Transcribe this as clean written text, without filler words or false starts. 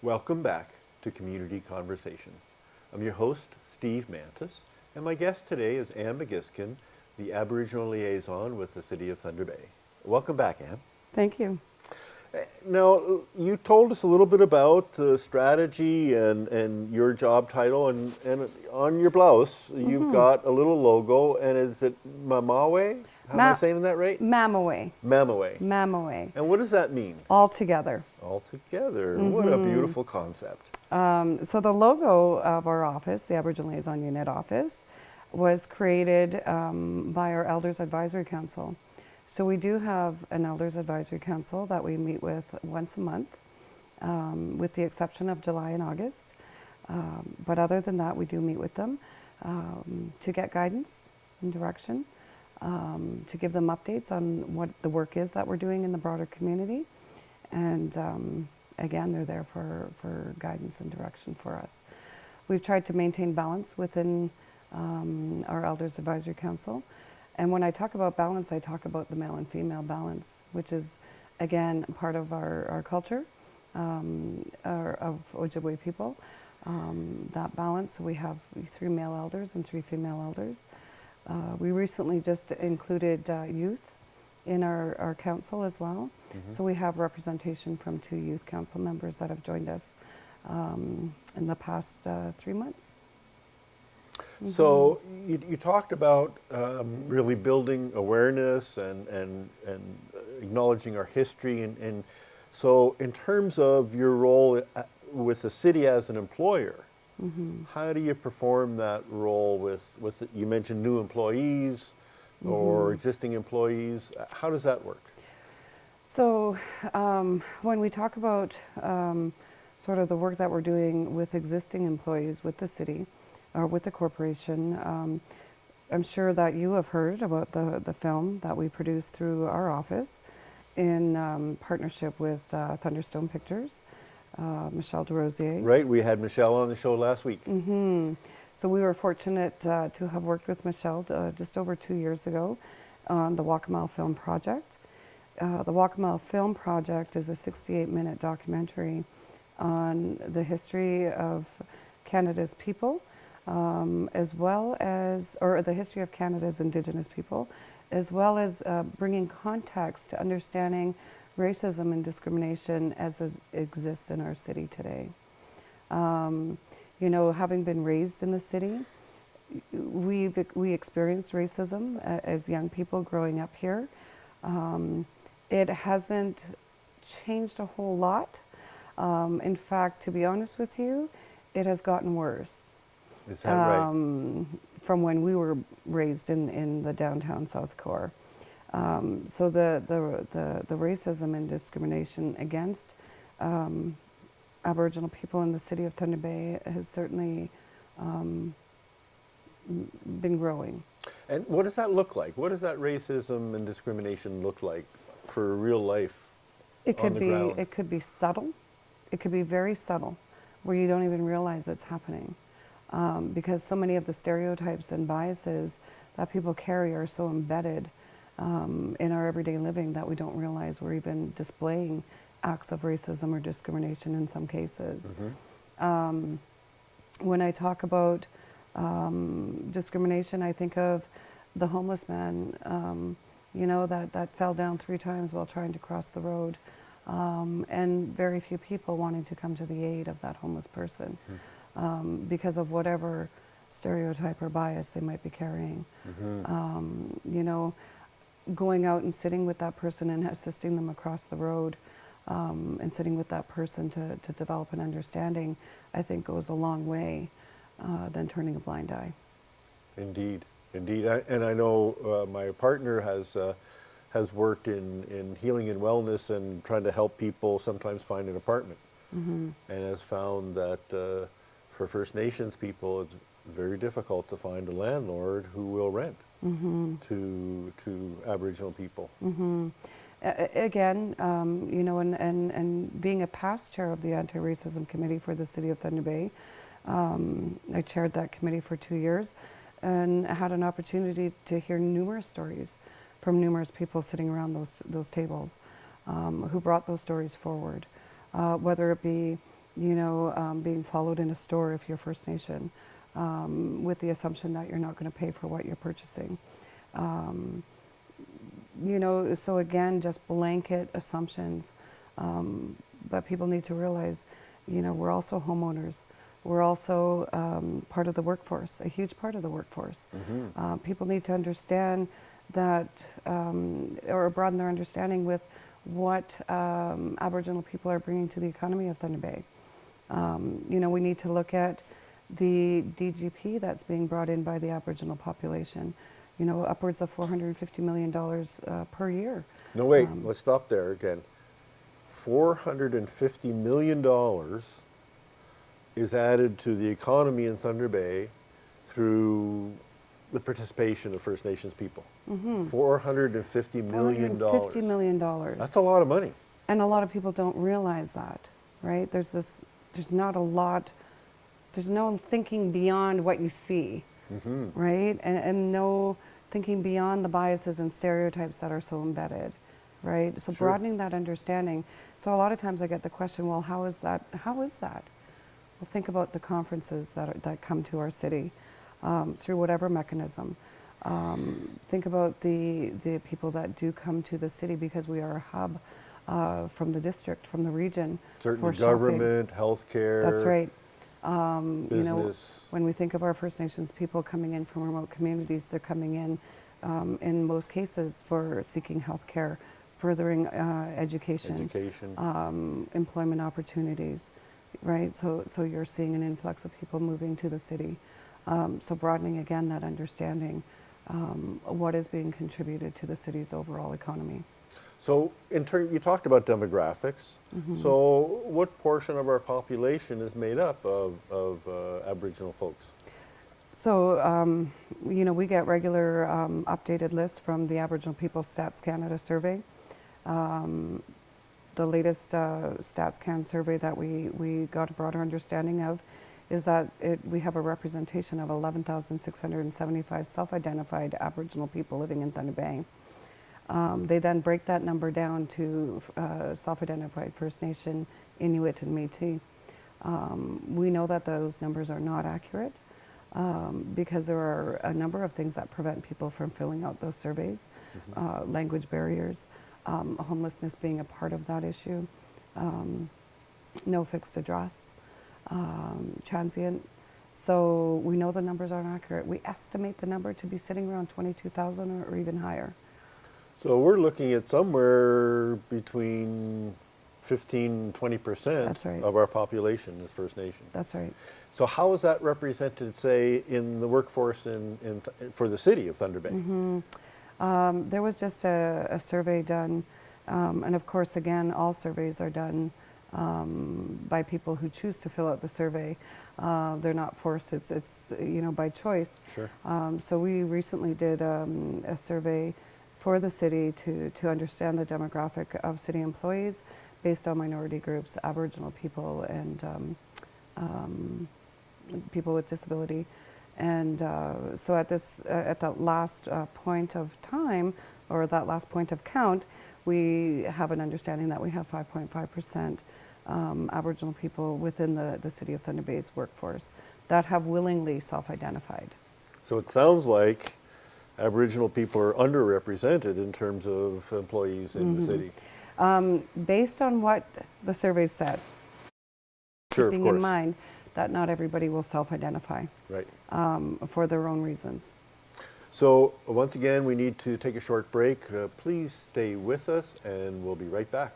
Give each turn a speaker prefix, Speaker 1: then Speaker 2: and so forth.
Speaker 1: Welcome back to Community Conversations. I'm your host, Steve Mantis, and my guest today is Anne Magiskan, the Aboriginal Liaison with the City of Thunder Bay. Welcome back, Anne.
Speaker 2: Thank you.
Speaker 1: Now, you told us a little bit about the strategy and your job title, and on your blouse, you've got a little logo, and is it Mamawe? Am I saying that right?
Speaker 2: Mamawe.
Speaker 1: Mamawe.
Speaker 2: Mamawe.
Speaker 1: And what does that mean?
Speaker 2: All together.
Speaker 1: All together. What a beautiful concept.
Speaker 2: So the logo of our office, the Aboriginal Liaison Unit office, was created by our Elders Advisory Council. So we do have an Elders Advisory Council that we meet with once a month, with the exception of July and August. But other than that, we do meet with them to get guidance and direction, to give them updates on what the work is that we're doing in the broader community. And again, they're there for guidance and direction for us. We've tried to maintain balance within our Elders Advisory Council. And when I talk about balance, I talk about the male and female balance, which is, again, part of our culture of Ojibwe people. That balance, we have 3 male elders and 3 female elders. We recently just included youth in our council as well. So we have representation from 2 youth council members that have joined us in the past 3 months.
Speaker 1: So you talked about really building awareness and acknowledging our history, and so in terms of your role with the city as an employer, how do you perform that role with you mentioned new employees or existing employees? How does that work? So
Speaker 2: when we talk about sort of the work that we're doing with existing employees with the city, or with the corporation, I'm sure that you have heard about the film that we produced through our office in partnership with Thunderstone Pictures, Michelle DeRosier.
Speaker 1: Right, we had Michelle on the show last week.
Speaker 2: So we were fortunate to have worked with Michelle just over 2 years ago on the Walk-A-Mile Film Project. The Walk-A-Mile Film Project is a 68-minute documentary on the history of Canada's people, as well as, or the history of Canada's Indigenous people, as well as bringing context to understanding racism and discrimination as it exists in our city today. You know, having been raised in the city, we experienced racism as young people growing up here. It hasn't changed a whole lot. In fact, to be honest with you, it has gotten worse.
Speaker 1: Is that right?
Speaker 2: From when we were raised in the downtown South Core. So the racism and discrimination against Aboriginal people in the city of Thunder Bay has certainly been growing.
Speaker 1: And what does that look like? What does that racism and discrimination look like for real life on the ground?
Speaker 2: It could be subtle. It could be very subtle, where you don't even realize it's happening. Because so many of the stereotypes and biases that people carry are so embedded in our everyday living that we don't realize we're even displaying acts of racism or discrimination in some cases. When I talk about discrimination, I think of the homeless man, you know, that fell down 3 times while trying to cross the road, and very few people wanting to come to the aid of that homeless person. Because of whatever stereotype or bias they might be carrying. You know, going out and sitting with that person and assisting them across the road, and sitting with that person to develop an understanding, I think goes a long way than turning a blind eye.
Speaker 1: Indeed, indeed. And I know my partner has worked in healing and wellness and trying to help people sometimes find an apartment, and has found that for First Nations people, it's very difficult to find a landlord who will rent to Aboriginal people.
Speaker 2: Again, you know, and being a past chair of the Anti-Racism Committee for the City of Thunder Bay, I chaired that committee for 2 years and had an opportunity to hear numerous stories from numerous people sitting around those tables who brought those stories forward, whether it be being followed in a store if you're First Nation, with the assumption that you're not going to pay for what you're purchasing. So again, just blanket assumptions. But people need to realize, we're also homeowners. We're also part of the workforce, a huge part of the workforce. People need to understand that, or broaden their understanding with what Aboriginal people are bringing to the economy of Thunder Bay. We need to look at the DGP that's being brought in by the Aboriginal population. Upwards of $450 million per year.
Speaker 1: No, wait, let's stop there again. $450 million is added to the economy in Thunder Bay through the participation of First Nations people. $450 million.
Speaker 2: $450 million.
Speaker 1: That's a lot of money.
Speaker 2: And a lot of people don't realize that, right? There's no thinking beyond what you see, right? And no thinking beyond the biases and stereotypes that are so embedded, right? So
Speaker 1: Sure.
Speaker 2: broadening that understanding. So a lot of times I get the question, well, how is that? How is that? Well, think about the conferences that come to our city through whatever mechanism. Think about the people that do come to the city because we are a hub from the district, from the region.
Speaker 1: Certainly
Speaker 2: for shopping.
Speaker 1: government, healthcare.
Speaker 2: That's right.
Speaker 1: Business.
Speaker 2: When we think of our First Nations people coming in from remote communities, they're coming in most cases for seeking health care, furthering education, employment opportunities, right? So you're seeing an influx of people moving to the city. So broadening again that understanding, what is being contributed to the city's overall economy.
Speaker 1: So you talked about demographics. So what portion of our population is made up of Aboriginal folks?
Speaker 2: So, we get regular updated lists from the Aboriginal People's Stats Canada survey. The latest Stats Can survey that we got a broader understanding of is that we have a representation of 11,675 self-identified Aboriginal people living in Thunder Bay. They then break that number down to self-identified First Nation, Inuit, and Métis. We know that those numbers are not accurate because there are a number of things that prevent people from filling out those surveys. Language barriers, homelessness being a part of that issue, no fixed address, transient. So we know the numbers aren't accurate. We estimate the number to be sitting around 22,000 or even higher.
Speaker 1: So we're looking at somewhere between 15 and 20%
Speaker 2: That's right.
Speaker 1: of our population is First Nation.
Speaker 2: That's right.
Speaker 1: So how is that represented, say, in the workforce for the city of Thunder Bay?
Speaker 2: There was just a survey done, and of course, again, all surveys are done by people who choose to fill out the survey. They're not forced, it's by choice.
Speaker 1: Sure.
Speaker 2: So we recently did a survey for the city to understand the demographic of city employees based on minority groups, Aboriginal people, and people with disability. And so at that last point of time, or that last point of count, we have an understanding that we have 5.5% Aboriginal people within the City of Thunder Bay's workforce that have willingly self-identified.
Speaker 1: So it sounds like Aboriginal people are underrepresented in terms of employees in the city.
Speaker 2: Based on what the survey said,
Speaker 1: Sure,
Speaker 2: keeping
Speaker 1: of course.
Speaker 2: in mind that not everybody will self-identify
Speaker 1: Right.
Speaker 2: for their own reasons.
Speaker 1: So once again, we need to take a short break. Please stay with us and we'll be right back.